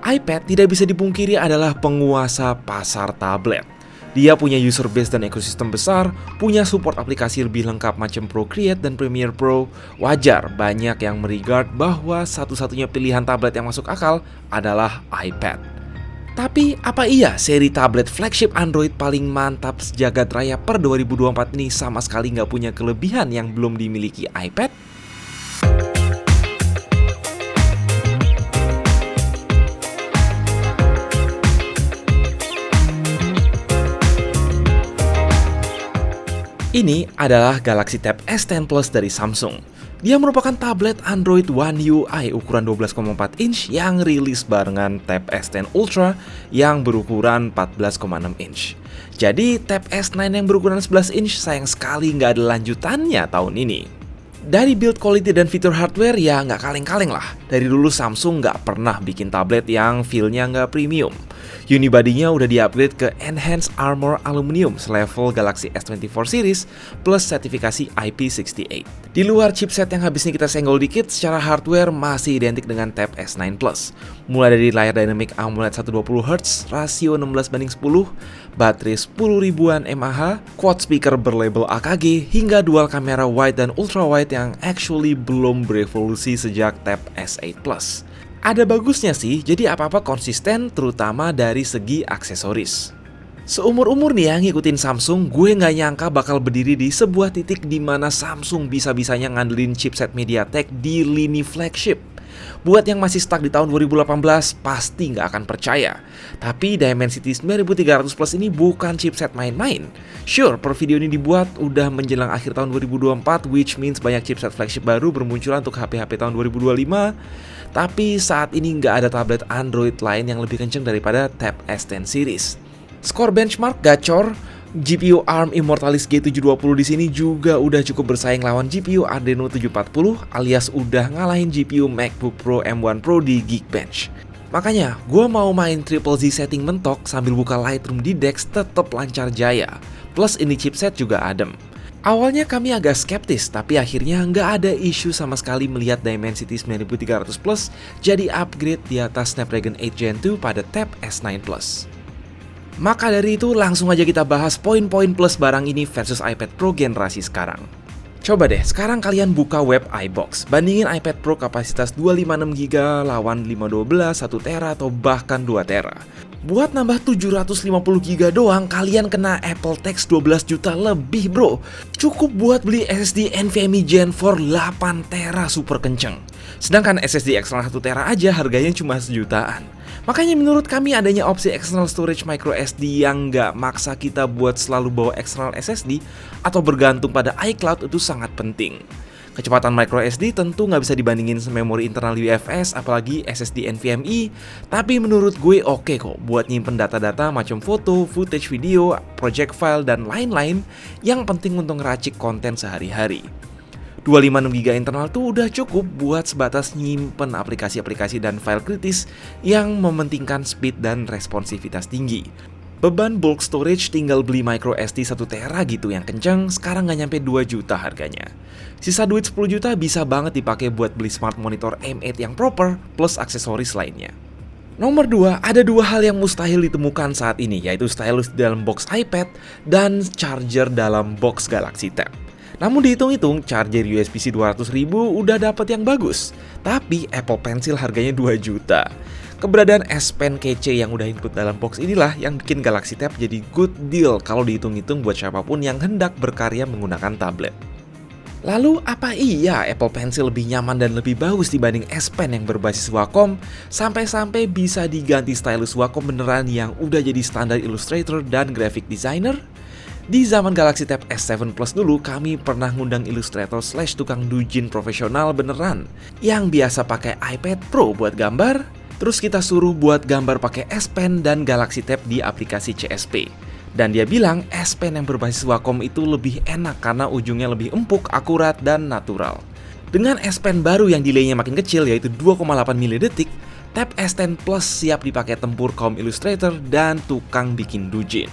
iPad tidak bisa dipungkiri adalah penguasa pasar tablet. Dia punya user base dan ekosistem besar, punya support aplikasi lebih lengkap macam Procreate dan Premiere Pro. Wajar banyak yang meregard bahwa satu-satunya pilihan tablet yang masuk akal adalah iPad. Tapi apa iya seri tablet flagship Android paling mantap sejagat raya per 2024 ini sama sekali nggak punya kelebihan yang belum dimiliki iPad? Ini adalah Galaxy Tab S10 Plus dari Samsung. Dia merupakan tablet Android One UI ukuran 12,4 inch yang rilis barengan Tab S10 Ultra yang berukuran 14,6 inch. Jadi Tab S9 yang berukuran 11 inch sayang sekali nggak ada lanjutannya tahun ini. Dari build quality dan fitur hardware ya nggak kaleng-kaleng lah. Dari dulu Samsung nggak pernah bikin tablet yang feel-nya nggak premium. Unibody-nya udah di-upgrade ke Enhanced Armor Aluminium selevel Galaxy S24 series plus sertifikasi IP68. Di luar chipset yang habis ini kita senggol dikit, secara hardware masih identik dengan Tab S9 Plus. Mulai dari layar dynamic AMOLED 120Hz, rasio 16:10, baterai 10 ribuan mAh, quad speaker berlabel AKG, hingga dual kamera wide dan ultra wide yang actually belum berevolusi sejak Tab S8 Plus. Ada bagusnya sih, jadi apa-apa konsisten terutama dari segi aksesoris. Seumur-umur nih ya ngikutin Samsung, gue nggak nyangka bakal berdiri di sebuah titik di mana Samsung bisa-bisanya ngandelin chipset MediaTek di lini flagship. Buat yang masih stuck di tahun 2018, pasti nggak akan percaya. Tapi Dimensity 9300 Plus ini bukan chipset main-main. Sure, per video ini dibuat udah menjelang akhir tahun 2024, which means banyak chipset flagship baru bermunculan untuk HP-HP tahun 2025. Tapi saat ini nggak ada tablet Android lain yang lebih kenceng daripada Tab S10 series. Skor benchmark gacor, GPU ARM Immortalis G720 di sini juga udah cukup bersaing lawan GPU Adreno 740 alias udah ngalahin GPU MacBook Pro M1 Pro di Geekbench. Makanya, gue mau main Triple Z setting mentok sambil buka Lightroom di DeX tetap lancar jaya. Plus ini chipset juga adem. Awalnya kami agak skeptis, tapi akhirnya nggak ada isu sama sekali melihat Dimensity 9300 Plus jadi upgrade di atas Snapdragon 8 Gen 2 pada Tab S9 Plus. Maka dari itu langsung aja kita bahas poin-poin plus barang ini versus iPad Pro generasi sekarang. Coba deh, sekarang kalian buka web iBox, bandingin iPad Pro kapasitas 256GB lawan 512, 1TB atau bahkan 2TB. Buat nambah 750GB doang, kalian kena Apple Tax 12 juta lebih bro. Cukup buat beli SSD NVMe Gen 4 8TB super kenceng. Sedangkan SSD eksternal 1TB aja harganya cuma sejutaan. Makanya menurut kami adanya opsi external storage micro SD yang nggak maksa kita buat selalu bawa external SSD atau bergantung pada iCloud itu sangat penting. Kecepatan micro SD tentu nggak bisa dibandingin memori internal UFS apalagi SSD NVMe, tapi menurut gue oke kok buat nyimpen data-data macam foto, footage video, project file, dan lain-lain yang penting untuk ngeracik konten sehari-hari. 256GB internal tuh udah cukup buat sebatas nyimpen aplikasi-aplikasi dan file kritis yang mementingkan speed dan responsivitas tinggi. Beban bulk storage tinggal beli micro SD 1TB gitu yang kenceng, sekarang nggak nyampe 2 juta harganya. Sisa duit 10 juta bisa banget dipakai buat beli smart monitor M8 yang proper plus aksesoris lainnya. Nomor 2, ada dua hal yang mustahil ditemukan saat ini, yaitu stylus di dalam box iPad dan charger dalam box Galaxy Tab. Namun dihitung-hitung, charger USB-C 200.000 udah dapet yang bagus, tapi Apple Pencil harganya 2 juta. Keberadaan S Pen kece yang udah include dalam box inilah yang bikin Galaxy Tab jadi good deal kalau dihitung-hitung buat siapapun yang hendak berkarya menggunakan tablet. Lalu apa iya Apple Pencil lebih nyaman dan lebih bagus dibanding S Pen yang berbasis Wacom sampai-sampai bisa diganti stylus Wacom beneran yang udah jadi standar Illustrator dan graphic designer? Di zaman Galaxy Tab S7 Plus dulu kami pernah ngundang Illustrator / tukang doujin profesional beneran yang biasa pakai iPad Pro buat gambar. Terus kita suruh buat gambar pakai S Pen dan Galaxy Tab di aplikasi CSP. Dan dia bilang S Pen yang berbasis Wacom itu lebih enak karena ujungnya lebih empuk, akurat, dan natural. Dengan S Pen baru yang delay-nya makin kecil yaitu 2,8 milidetik, Tab S10 Plus siap dipakai tempur kaum Illustrator dan tukang bikin doujin.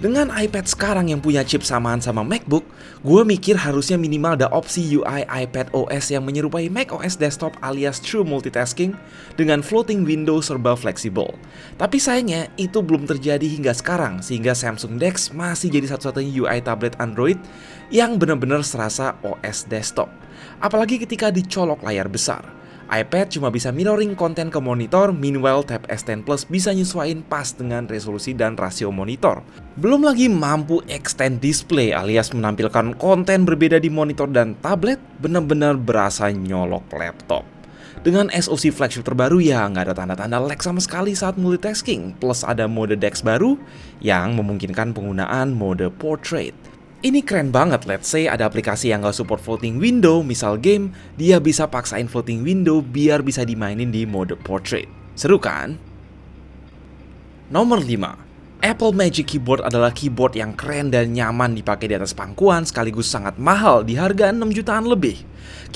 Dengan iPad sekarang yang punya chip samaan sama MacBook, gue mikir harusnya minimal ada opsi UI iPad OS yang menyerupai macOS desktop alias true multitasking dengan floating window serba fleksibel. Tapi sayangnya itu belum terjadi hingga sekarang, sehingga Samsung DeX masih jadi satu-satunya UI tablet Android yang benar-benar serasa OS desktop. Apalagi ketika dicolok layar besar. iPad cuma bisa mirroring konten ke monitor, meanwhile Tab S10 Plus bisa nyesuaiin pas dengan resolusi dan rasio monitor. Belum lagi mampu extend display alias menampilkan konten berbeda di monitor dan tablet, benar-benar berasa nyolok laptop. Dengan SoC flagship terbaru ya nggak ada tanda-tanda lag sama sekali saat multitasking, plus ada mode DeX baru yang memungkinkan penggunaan mode portrait. Ini keren banget, let's say ada aplikasi yang nggak support floating window, misal game, dia bisa paksain floating window biar bisa dimainin di mode portrait. Seru kan? Nomor 5. Apple Magic Keyboard adalah keyboard yang keren dan nyaman dipakai di atas pangkuan sekaligus sangat mahal di harga 6 jutaan lebih.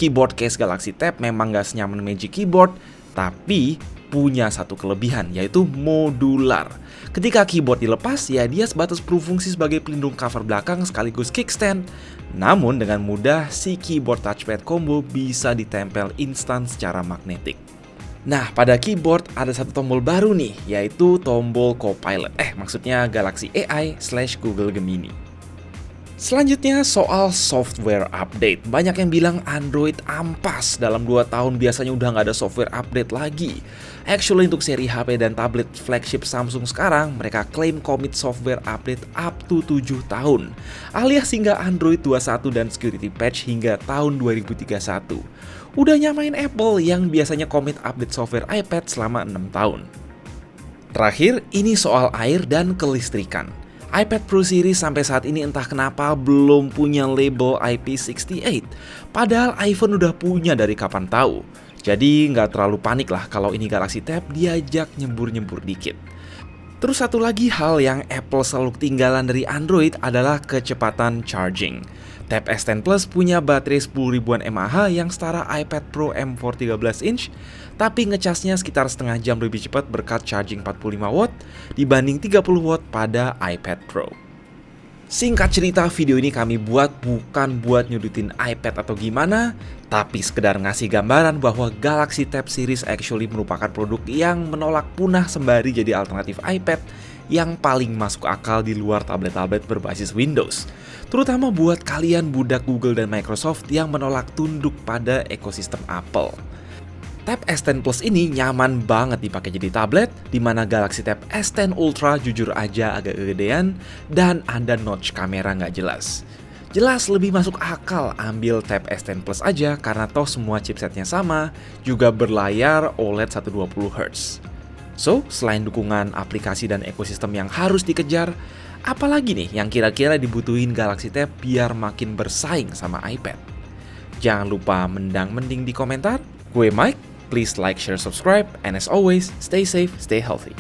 Keyboard case Galaxy Tab memang nggak senyaman Magic Keyboard, tapi punya satu kelebihan, yaitu modular. Ketika keyboard dilepas, ya dia sebatas berfungsi sebagai pelindung cover belakang sekaligus kickstand. Namun dengan mudah, si keyboard touchpad combo bisa ditempel instan secara magnetik. Nah, pada keyboard ada satu tombol baru nih, yaitu tombol Copilot. Maksudnya Galaxy AI/Google Gemini. Selanjutnya soal software update. Banyak yang bilang Android ampas, dalam 2 tahun biasanya udah nggak ada software update lagi. Actually untuk seri HP dan tablet flagship Samsung sekarang, mereka klaim commit software update up to 7 tahun. Alias hingga Android 21 dan security patch hingga tahun 2031. Udah nyamain Apple yang biasanya commit update software iPad selama 6 tahun. Terakhir, ini soal air dan kelistrikan. iPad Pro Series sampai saat ini entah kenapa belum punya label IP68. Padahal iPhone udah punya dari kapan tahu. Jadi nggak terlalu panik lah kalau ini Galaxy Tab diajak nyembur-nyembur dikit. Terus satu lagi hal yang Apple selalu ketinggalan dari Android adalah kecepatan charging. Tab S10 Plus punya baterai 10 ribuan mAh yang setara iPad Pro M4 13 inch, tapi ngecasnya sekitar setengah jam lebih cepat berkat charging 45 watt dibanding 30 watt pada iPad Pro. Singkat cerita, video ini kami buat bukan buat nyudutin iPad atau gimana, tapi sekedar ngasih gambaran bahwa Galaxy Tab Series actually merupakan produk yang menolak punah sembari jadi alternatif iPad yang paling masuk akal di luar tablet-tablet berbasis Windows. Terutama buat kalian budak Google dan Microsoft yang menolak tunduk pada ekosistem Apple. Tab S10 Plus ini nyaman banget dipakai jadi tablet, di mana Galaxy Tab S10 Ultra jujur aja agak kegedean dan ada notch kamera nggak jelas. Jelas lebih masuk akal ambil Tab S10 Plus aja karena toh semua chipsetnya sama, juga berlayar OLED 120Hz. So, selain dukungan aplikasi dan ekosistem yang harus dikejar, apalagi nih yang kira-kira dibutuhin Galaxy Tab biar makin bersaing sama iPad? Jangan lupa mendang-mending di komentar. Gue Mike. Please like, share, subscribe, and as always, stay safe, stay healthy.